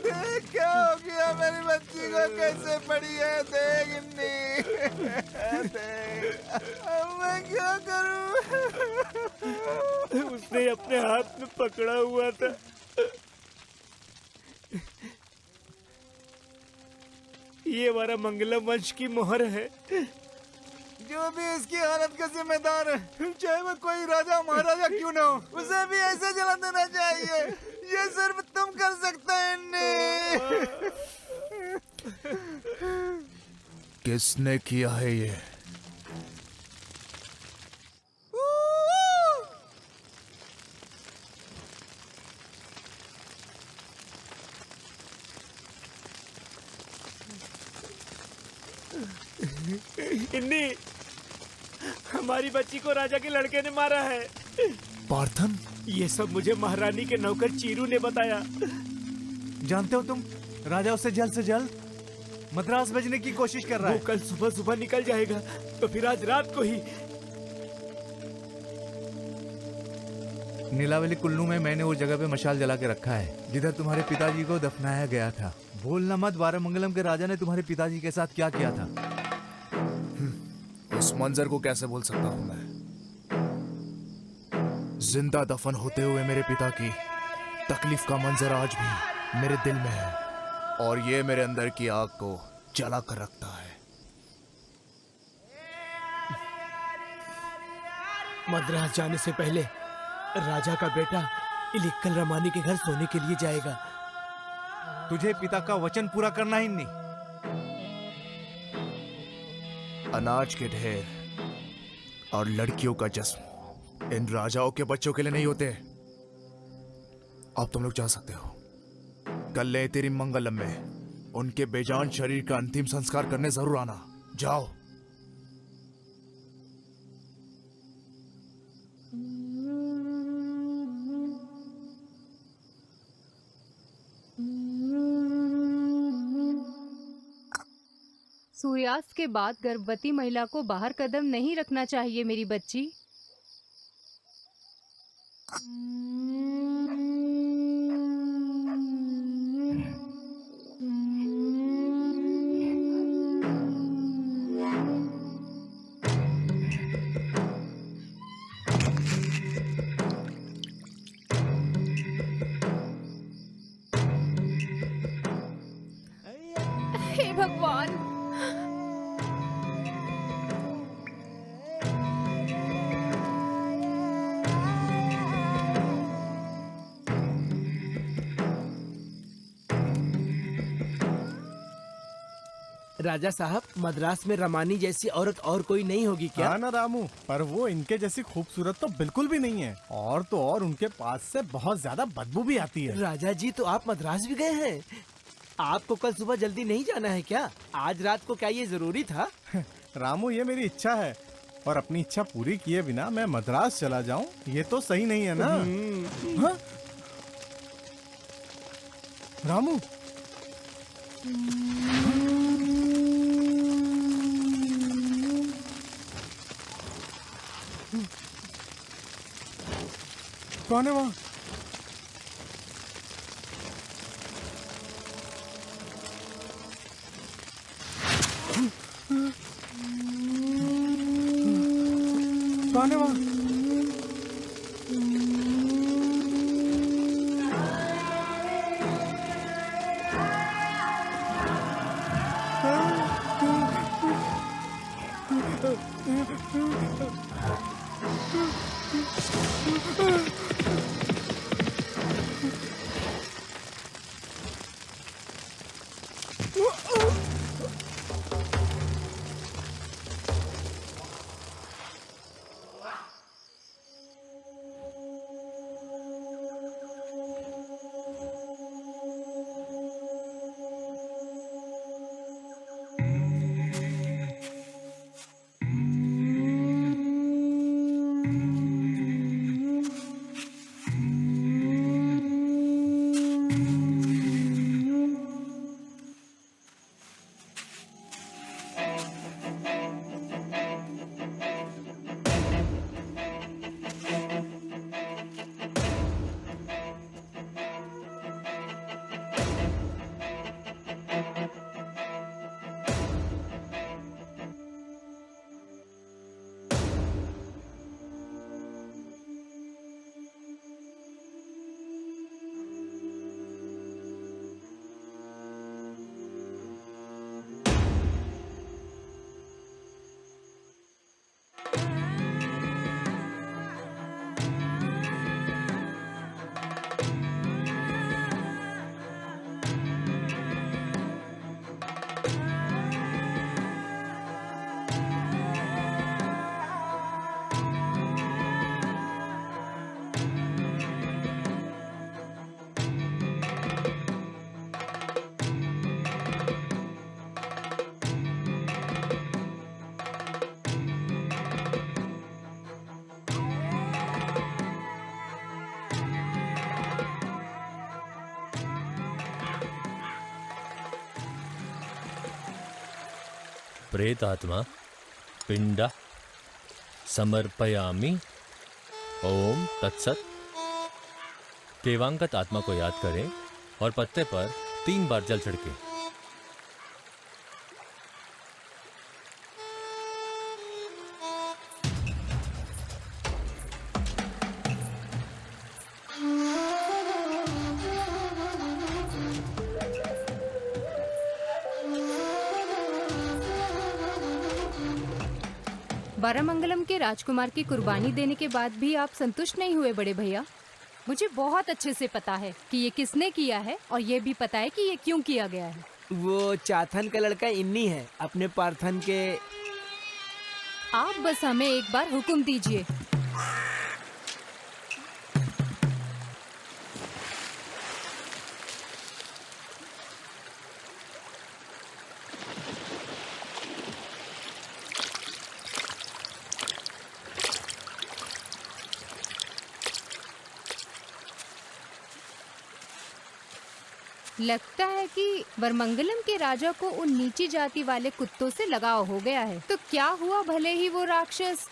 देख क्या हो गया मेरी बच्ची को, कैसे पड़ी है? देख इन्नी, देख। अब मैं क्या करूं? उसने अपने हाथ में पकड़ा हुआ था। ये हमारा मंगलम वंश की मोहर है। जो भी इसकी हालत का जिम्मेदार है, चाहे वो कोई राजा महाराजा क्यों ना हो, उसे भी ऐसे जला देना चाहिए। ये सिर्फ तुम कर सकते हैं। किसने किया है ये? इन्नी, हमारी बच्ची को राजा के लड़के ने मारा है। पार्थन? ये सब मुझे महारानी के नौकर चीरू ने बताया। जानते हो तुम, राजा उससे जल्द मद्रास भेजने की कोशिश कर रहा है। वो कल सुबह सुबह निकल जाएगा, तो फिर आज रात को ही। नीलावली कुल्लू में मैंने वो जगह पे मशाल जला के रखा है जिधर तुम्हारे पिताजी को दफनाया गया था। भूलना मत वारामंगलम के राजा ने तुम्हारे पिताजी के साथ क्या किया था। उस मंजर को कैसे भूल सकता हूं मैं? जिंदा दफन होते हुए मेरे पिता की तकलीफ का मंजर आज भी मेरे दिल में है, और ये मेरे अंदर की आग को जला कर रखता है। मद्रास जाने से पहले राजा का बेटा इलिक्कल रमानी के घर सोने के लिए जाएगा। तुझे पिता का वचन पूरा करना ही नहीं। अनाज के ढेर और लड़कियों का जश्न इन राजाओं के बच्चों के लिए नहीं होते। अब तुम लोग जा सकते हो। कल ले तेरी मंगलम में उनके बेजान शरीर का अंतिम संस्कार करने जरूर आना। जाओ। सूर्यास्त के बाद गर्भवती महिला को बाहर कदम नहीं रखना चाहिए मेरी बच्ची। हे भगवान, राजा साहब, मद्रास में रमानी जैसी औरत और कोई नहीं होगी क्या? हाँ ना रामू, पर वो इनके जैसी खूबसूरत तो बिल्कुल भी नहीं है। और तो और उनके पास से बहुत ज्यादा बदबू भी आती है। राजा जी, तो आप मद्रास भी गए हैं? आपको कल सुबह जल्दी नहीं जाना है क्या? आज रात को क्या ये जरूरी था? रामू, ये मेरी इच्छा है, और अपनी इच्छा पूरी किए बिना मैं मद्रास चला जाऊं, ये तो सही नहीं है ना। हाँ? रामू, कौन है वहाँ? कौन है वहाँ? प्रेत आत्मा पिंडा समर्पयामि। ओम तत्सत। देवांगत आत्मा को याद करें और पत्ते पर 3 बार जल छिड़कें। बारामंगलम के राजकुमार की कुर्बानी देने के बाद भी आप संतुष्ट नहीं हुए बड़े भैया? मुझे बहुत अच्छे से पता है कि ये किसने किया है और ये भी पता है कि ये क्यों किया गया है। वो चाथन का लड़का इन्नी है, अपने पार्थन के। आप बस हमें एक बार हुक्म दीजिए। लगता है कि वरमंगलम के राजा को उन नीची जाति वाले कुत्तों से लगाव हो गया है। तो क्या हुआ, भले ही वो राक्षस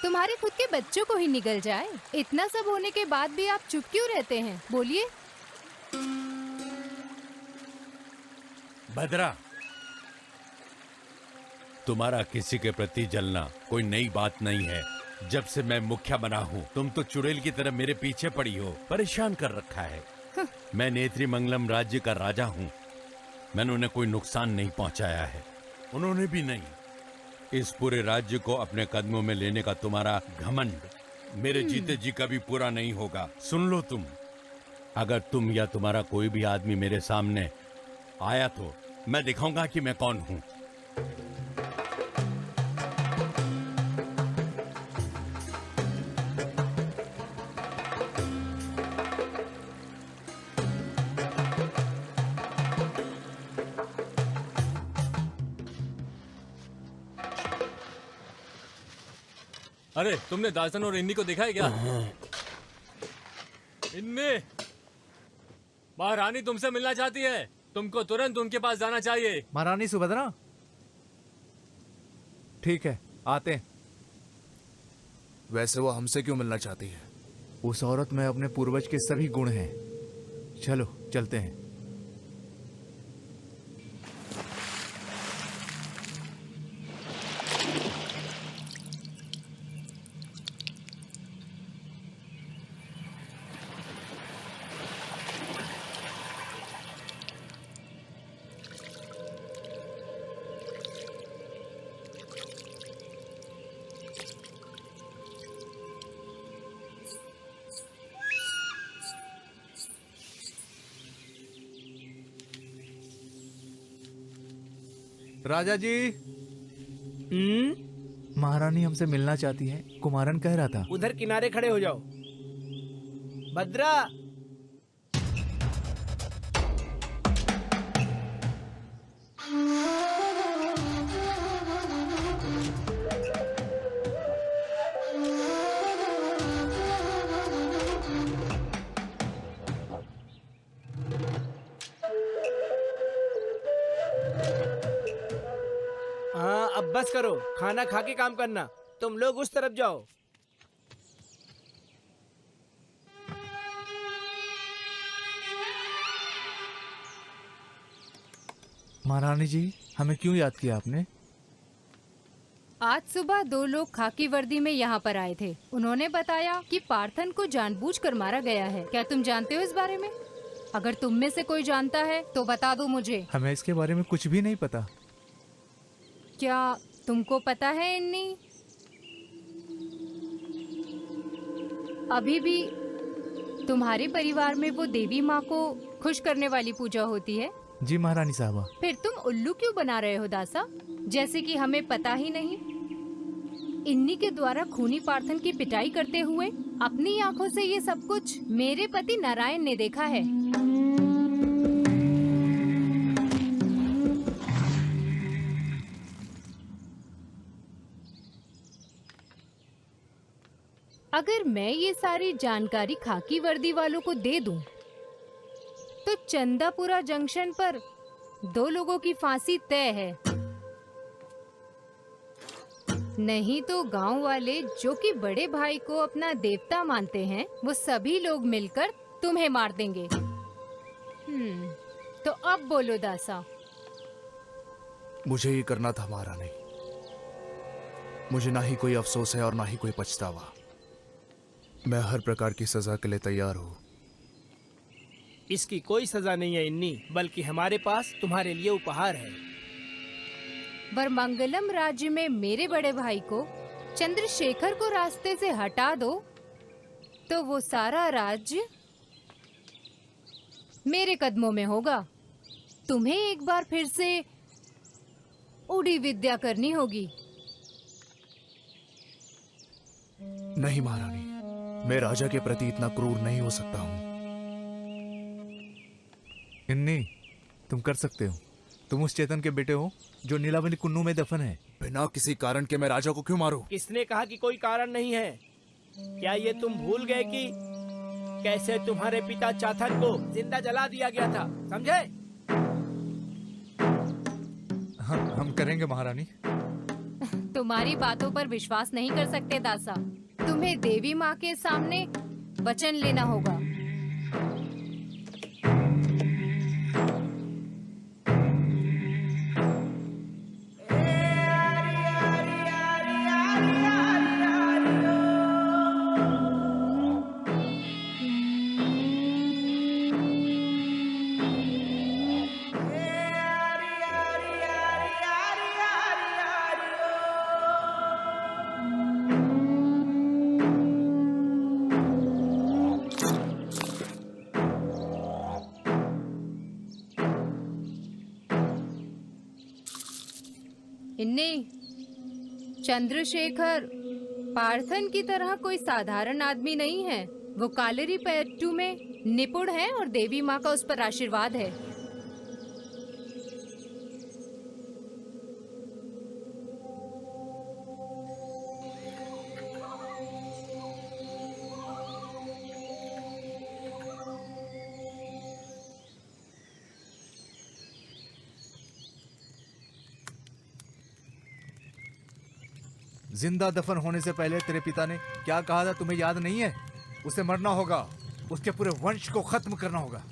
तुम्हारे खुद के बच्चों को ही निगल जाए। इतना सब होने के बाद भी आप चुप क्यों रहते हैं? बोलिए। भद्रा, तुम्हारा किसी के प्रति जलना कोई नई बात नहीं है। जब से मैं मुखिया बना हूँ तुम तो चुड़ैल की तरह मेरे पीछे पड़ी हो, परेशान कर रखा है। मैं नेत्रीमंगलम राज्य का राजा हूँ, मैंने उन्हें कोई नुकसान नहीं पहुँचाया है, उन्होंने भी नहीं। इस पूरे राज्य को अपने कदमों में लेने का तुम्हारा घमंड मेरे जीते जी कभी पूरा नहीं होगा। सुन लो तुम, अगर तुम या तुम्हारा कोई भी आदमी मेरे सामने आया तो मैं दिखाऊंगा कि मैं कौन हूँ। अरे तुमने दासन और इन्नी को देखा है क्या? इन्नी, महारानी तुमसे मिलना चाहती है, तुमको तुरंत उनके पास जाना चाहिए। महारानी सुभद्रा, ठीक है आते हैं। वैसे वो हमसे क्यों मिलना चाहती है? उस औरत में अपने पूर्वज के सभी गुण हैं। चलो चलते हैं। राजा जी, महारानी हमसे मिलना चाहती है, कुमारन कह रहा था। उधर किनारे खड़े हो जाओ। भद्रा, हाँ अब बस करो, खाना खा के काम करना। तुम लोग उस तरफ जाओ। महारानी जी, हमें क्यों याद किया आपने? आज सुबह 2 लोग खाकी वर्दी में यहाँ पर आए थे। उन्होंने बताया कि पार्थन को जानबूझकर मारा गया है। क्या तुम जानते हो इस बारे में? अगर तुम में से कोई जानता है तो बता दो मुझे। हमें इसके बारे में कुछ भी नहीं पता। क्या तुमको पता है इन्नी? अभी भी तुम्हारे परिवार में वो देवी माँ को खुश करने वाली पूजा होती है? जी महारानी साहबा। फिर तुम उल्लू क्यों बना रहे हो दासा, जैसे कि हमें पता ही नहीं? इन्नी के द्वारा खूनी पार्थन की पिटाई करते हुए अपनी आंखों से ये सब कुछ मेरे पति नारायण ने देखा है। अगर मैं ये सारी जानकारी खाकी वर्दी वालों को दे दूं, तो चंदापुरा जंक्शन पर 2 लोगों की फांसी तय है। नहीं तो गांव वाले जो कि बड़े भाई को अपना देवता मानते हैं, वो सभी लोग मिलकर तुम्हें मार देंगे। तो अब बोलो दासा। मुझे ये करना था महारानी। मुझे ना ही कोई अफसोस है और ना ही कोई पछतावा। मैं हर प्रकार की सजा के लिए तैयार हूँ। इसकी कोई सजा नहीं है इन्नी, बल्कि हमारे पास तुम्हारे लिए उपहार है। वरमंगलम राज्य में मेरे बड़े भाई को, चंद्रशेखर को रास्ते से हटा दो तो वो सारा राज्य मेरे कदमों में होगा। तुम्हें एक बार फिर से उड़ी विद्या करनी होगी। नहीं महारानी, मैं राजा के प्रति इतना क्रूर नहीं हो सकता हूँ। इन्नी, तुम कर सकते हो। तुम उस चेतन के बेटे हो जो नीलावनी कुन्नू में दफन है। बिना किसी कारण के मैं राजा को क्यों मारूं? किसने कहा कि कोई कारण नहीं है? क्या ये तुम भूल गए कि कैसे तुम्हारे पिता चाथन को जिंदा जला दिया गया था? समझे? हम करेंगे महारानी। तुम्हारी बातों पर विश्वास नहीं कर सकते दासा। तुम्हें देवी माँ के सामने वचन लेना होगा। चंद्रशेखर पार्थन की तरह कोई साधारण आदमी नहीं है। वो कालेरी पैट्टू में निपुण है और देवी माँ का उस पर आशीर्वाद है। जिंदा दफन होने से पहले तेरे पिता ने क्या कहा था, तुम्हें याद नहीं है? उसे मरना होगा, उसके पूरे वंश को खत्म करना होगा।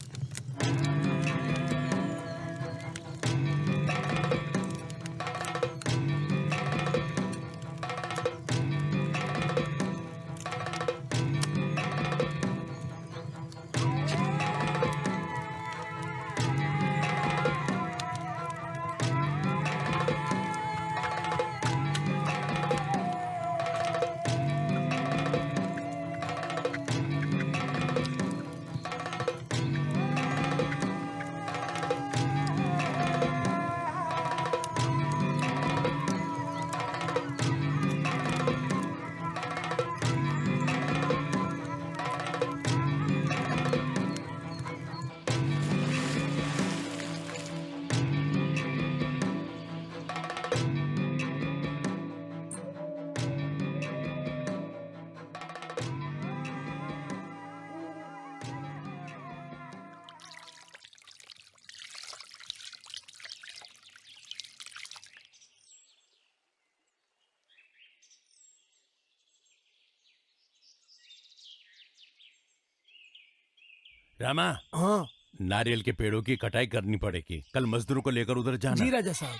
रामा, हाँ नारियल के पेड़ों की कटाई करनी पड़ेगी। कल मजदूरों को लेकर उधर जाना। जी राजा साहब।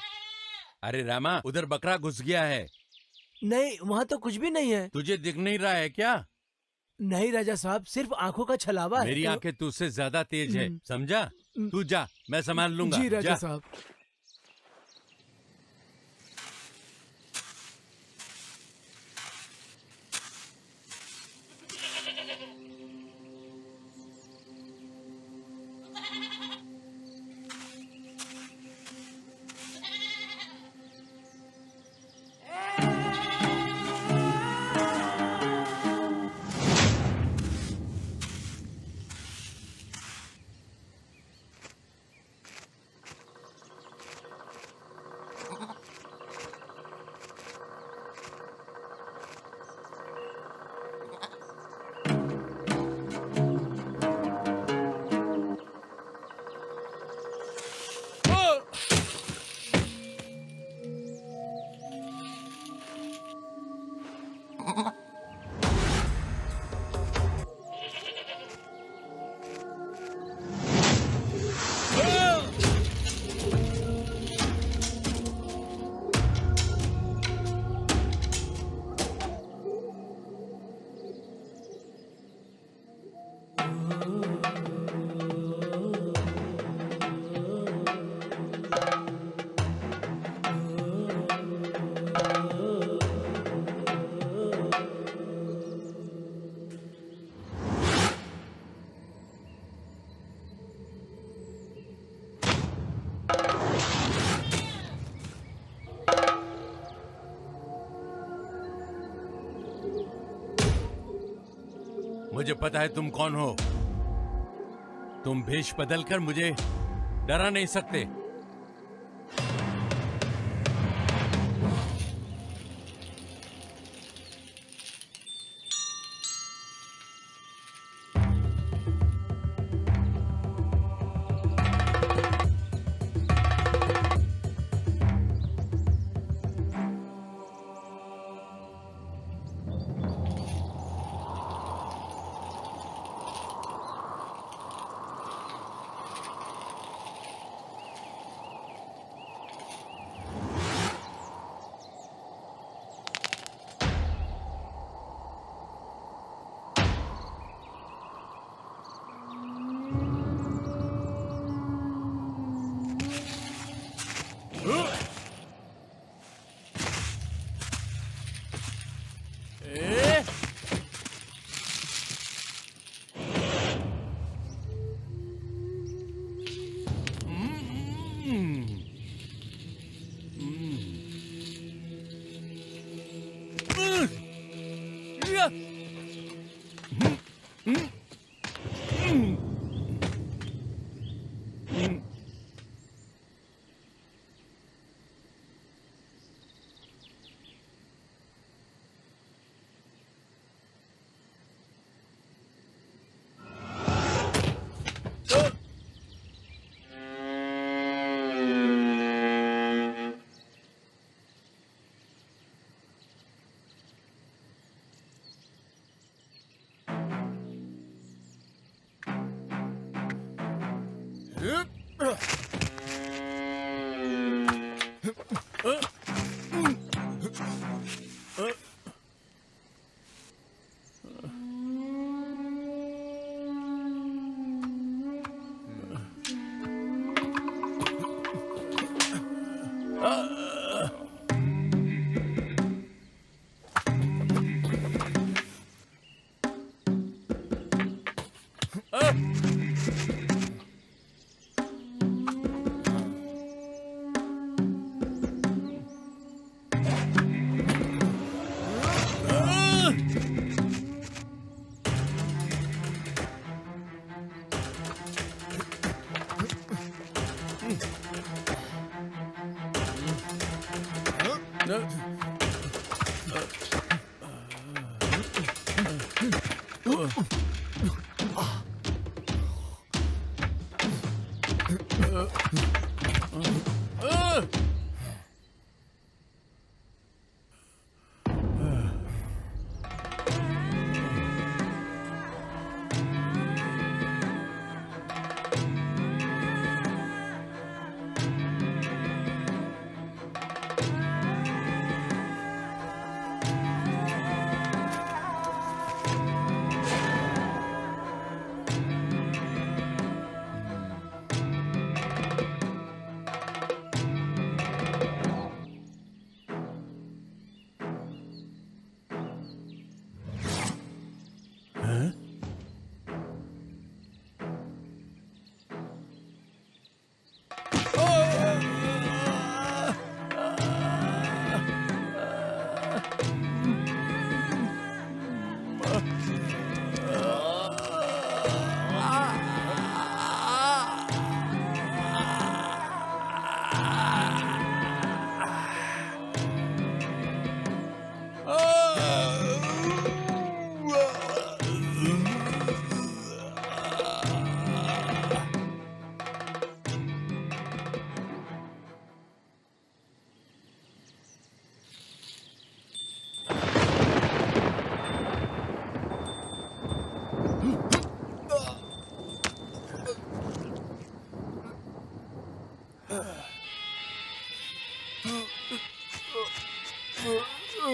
अरे रामा, उधर बकरा घुस गया है। नहीं, वहाँ तो कुछ भी नहीं है। तुझे दिख नहीं रहा है क्या? नहीं राजा साहब, सिर्फ आंखों का छलावा है। मेरी आंखें तुझसे ज्यादा तेज है, समझा? तू जा, मैं संभाल लूंगा। जी राजा साहब। मुझे पता है तुम कौन हो। तुम भेष बदलकर मुझे डरा नहीं सकते।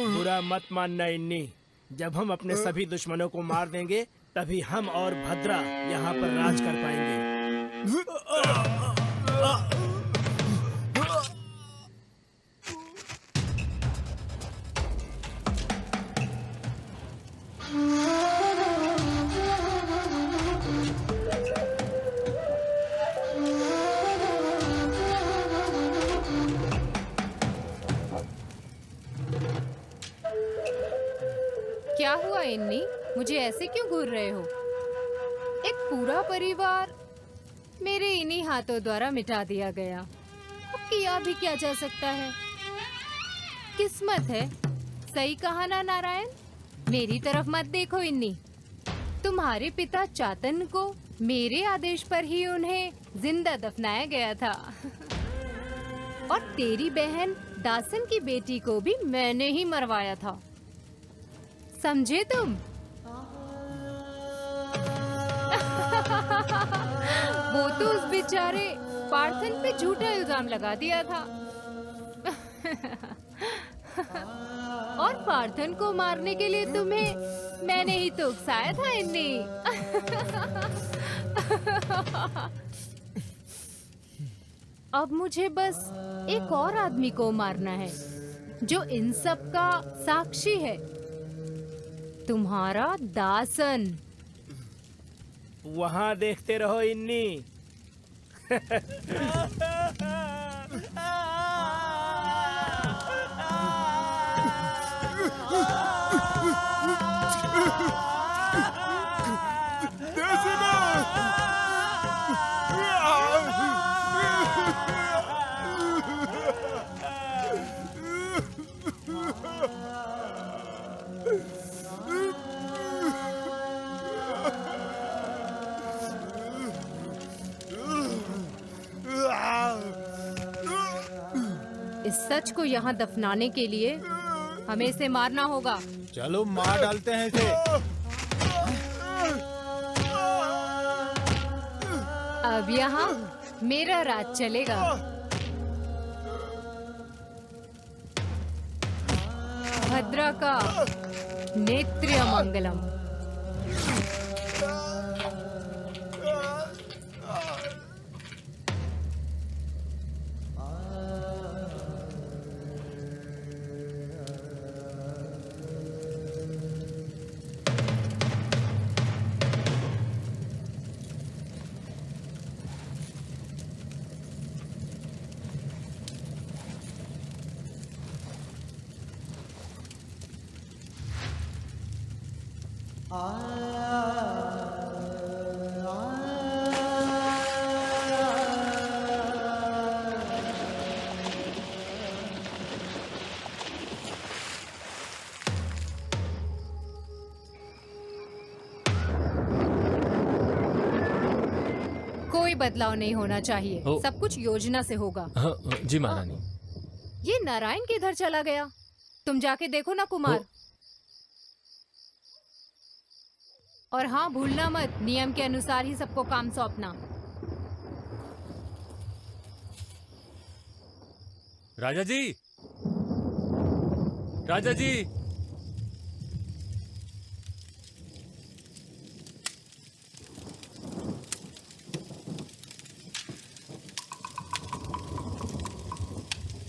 बुरा मत मानना इन्नी। जब हम अपने सभी दुश्मनों को मार देंगे तभी हम और भद्रा यहाँ पर राज कर पाएंगे। क्या हुआ इन्नी? मुझे ऐसे क्यों घूर रहे हो? एक पूरा परिवार मेरे इन्हीं हाथों द्वारा मिटा दिया गया। अब किया भी क्या जा सकता है? किस्मत है। सही कहा ना नारायण? मेरी तरफ मत देखो इन्हीं। तुम्हारे पिता चातन को मेरे आदेश पर ही उन्हें जिंदा दफनाया गया था। और तेरी बहन दासन की बेटी को भी मैंने ही मरवाया था। समझे तुम? वो तो उस बेचारे पार्थन पे झूठा इल्जाम लगा दिया था। और पार्थन को मारने के लिए तुम्हें मैंने ही तो उकसाया था इन्हीं। अब मुझे बस एक और आदमी को मारना है जो इन सब का साक्षी है। तुम्हारा दासन। वहाँ देखते रहो इन्नी। इस सच को यहाँ दफनाने के लिए हमें इसे मारना होगा। चलो मार डालते हैं इसे। अब यहाँ मेरा राज चलेगा। भद्रा का नेत्र्य मंगलम। कोई बदलाव नहीं होना चाहिए। सब कुछ योजना से होगा। जी महारानी। ये नारायण किधर चला गया? तुम जाके देखो ना कुमार। और हाँ, भूलना मत, नियम के अनुसार ही सबको काम सौंपना। राजा जी, राजा जी।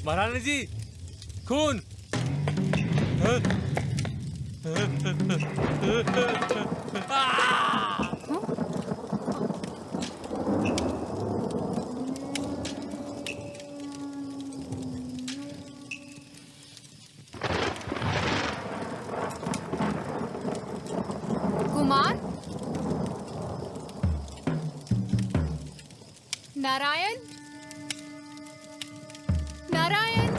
महारानी जी, खून। कुमार, नारायण, नारायण।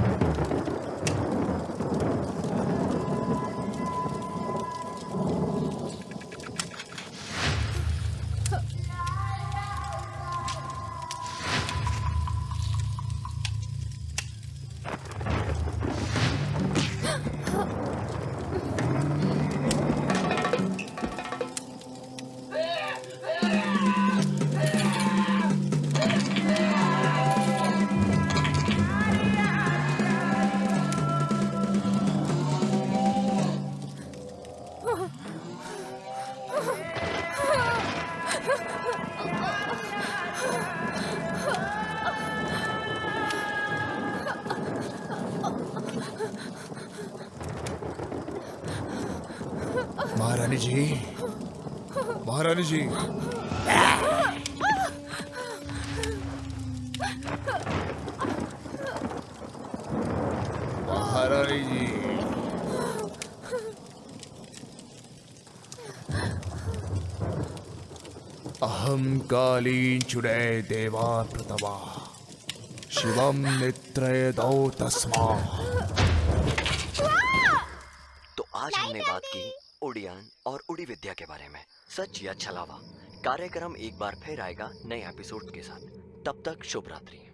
महारानी जी, महारानी जी। महारानी जी। अहम कालीन चुड़ै देवा प्रतमा शिवम नित्रय दो तस्मा। तो आज हमने बात की उड़ियान और उड़ी विद्या के बारे में। सच या छलावा कार्यक्रम एक बार फिर आएगा नए एपिसोड के साथ। तब तक शुभ रात्रि।